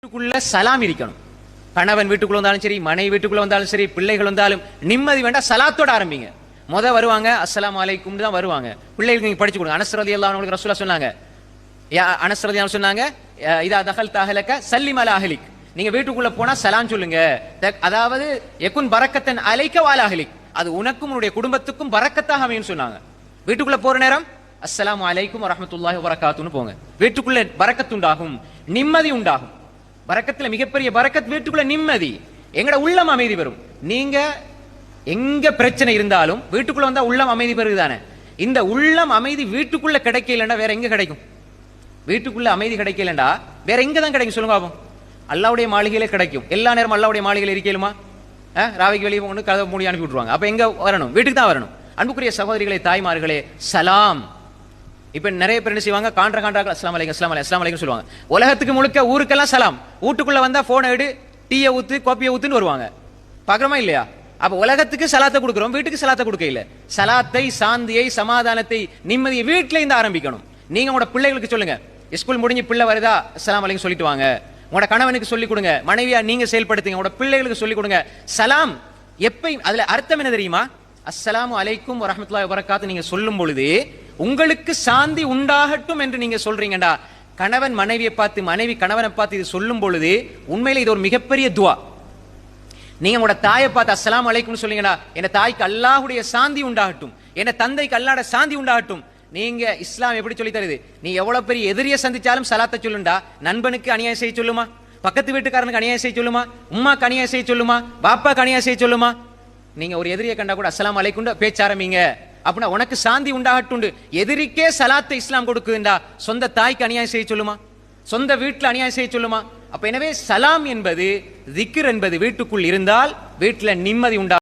வீட்டுக்குள்ள சலாம் இருக்கணும். கணவன் வீட்டுக்குள்ள வந்தாலும் சரி, மனைவி வீட்டுக்குள்ள வந்தாலும் சரி, பிள்ளைகள் வந்தாலும் நிம்மதி வேண்டாம், சலாத்தோட ஆரம்பிங்க. வருவாங்க அஸ்ஸலாமு அலைக்கும் தான் வருவாங்க. பிள்ளைகளுக்கு நீங்க படிச்சு கொடுங்க. அனஸ் ரலியல்லாஹு அன்ஹு ரசூலுல்லாஹ் சொன்னாங்க, அனஸ் ரலியல்லாஹு சொன்னாங்க, இதா தகல்த அஹலக சல்லிம் அலா அஹலிக், நீங்க வீட்டுக்குள்ள போனா சலாம் சொல்லுங்க. அதாவது யகுன் பரக்கத்தன் அலைக வ அலா அஹலிக், அது உனக்கும் உன்னுடைய குடும்பத்துக்கும் பரக்கத்தாக அமையும் சொன்னாங்க. வீட்டுக்குள்ள போற நேரம் அஸ்ஸலாமு அலைக்கும் வரஹ்மத்துல்லாஹி வபரகாத்துஹு போங்க. வீட்டுக்குள்ள பரக்கத் உண்டாகும், நிம்மதி உண்டாகும். பரக்கத்துல மிகப்பெரிய பரக்கத் வீட்டுக்குள்ள நிம்மதி. எங்கட உள்ளம் அமைதி பெறும். நீங்க எங்க பிரச்சனை இருந்தாலும் வீட்டுக்குள்ள வந்தா உள்ளம் அமைதி பெறுதானே. இந்த உள்ளம் அமைதி வீட்டுக்குள்ள கிடைக்கலன்னா வேற எங்க கிடைக்கும்? வீட்டுக்குள்ள அமைதி கிடைக்கலண்டா வேற எங்க தான் கிடைக்கும் சொல்லுங்க பாப்போம். அல்லாஹ்வுடைய மாளிகையில கிடைக்கும். எல்லா நேரமும் அல்லாஹ்வுடைய மாளிகையில இருக்கலுமா? ராவிக்கு வெளியே கொண்டு கதவை மூடி அனுப்பி விட்டுருவாங்க. அப்ப எங்க வரணும்? வீட்டுக்கு தான் வரணும். அன்புக்குரிய சகோதரிகளே, தாய்மார்களே, சலாம். இப்ப நிறைய பேர் என்ன செய்வாங்க, காண்ட்ராக்ட் அஸ்ஸலாமு அலைக்கும் அஸ்ஸலாமு அலைக்கும் அஸ்ஸலாமு அலைக்கும் சொல்லுவாங்க. உலகத்துக்கு முழுக்க ஊருக்கெல்லாம் சலாம். வீட்டுக்குள்ள வந்தா போனை எடு, டீயை ஊத்து, காப்பியை ஊத்துன்னு வருவாங்க. பாக்குறோமா இல்லையா? அப்ப உலகத்துக்கு சலாத்தை கொடுக்கிறோம், வீட்டுக்கு சலாத்தை கொடுக்க இல்ல. சலாத்தை, சாந்தியை, சமாதானத்தை, நிம்மதியை வீட்டுல இருந்து ஆரம்பிக்கணும். நீங்க உங்களோட பிள்ளைகளுக்கு சொல்லுங்க, ஸ்கூல் முடிஞ்சு பிள்ளை வருதா அஸ்ஸலாமு அலைக்கும் சொல்லிட்டு வாங்க. உங்களோட கணவனுக்கு சொல்லிக் கொடுங்க, மனைவியா நீங்க செயல்படுத்துங்க. உங்களோட பிள்ளைகளுக்கு சொல்லிக் கொடுங்க. சலாம் எப்பயும் அதுல அர்த்தம் என்ன தெரியுமா? அஸ்ஸலாமு அலைக்கும் வரஹ்மத்துல்லாஹி வபரகாத்துஹு நீங்க சொல்லும் பொழுது உங்களுக்கு சாந்தி உண்டாகட்டும் என்று நீங்க சொல்றீங்கடா. கணவன் மனைவியை பார்த்து, மனைவி கணவனை பார்த்து இது சொல்லும் பொழுது உண்மையில இது ஒரு மிகப்பெரிய துவா. நீங்க உங்களோட தாயை பார்த்து அஸ்ஸலாமு அலைக்கும் சொல்லுங்கடா, என் தாய்க்கு அல்லாஹ்வுடைய சாந்தி உண்டாகட்டும், என் தந்தைக்கு அல்லாஹ்வுடைய சாந்தி உண்டாகட்டும். நீங்க இஸ்லாம் எப்படி சொல்லி தருது? நீ எவ்வளவு பெரிய எதிரியை சந்திச்சாலும் சலாத்தை சொல்லுண்டா. நண்பனுக்கு அநியாயம் செய்ய சொல்லுமா? பக்கத்து வீட்டுக்காரனுக்கு அநியாயம் செய்ய சொல்லுமா? உம்மாக்கு அநியாயம் செய்ய சொல்லுமா? பாப்பாக்கு அநியாயம் செய்ய சொல்லுமா? நீங்க ஒரு எதிரியை கண்டா கூட அஸ்ஸலாமு அலைக்கும் பேச்ச ஆரம்பிங்க. அப்படின்னா உனக்கு சாந்தி உண்டாகட்டும். எதிரிக்கே சலாத்தை இஸ்லாம் கொடுக்குதுண்டா, சொந்த தாய்க்கு அநியாயம் செய்ய சொல்லுமா? சொந்த வீட்டுல அநியாயம் செய்ய சொல்லுமா? அப்ப எனவே சலாம் என்பது, திக்ர் என்பது வீட்டுக்குள் இருந்தால் வீட்டுல நிம்மதி உண்டா.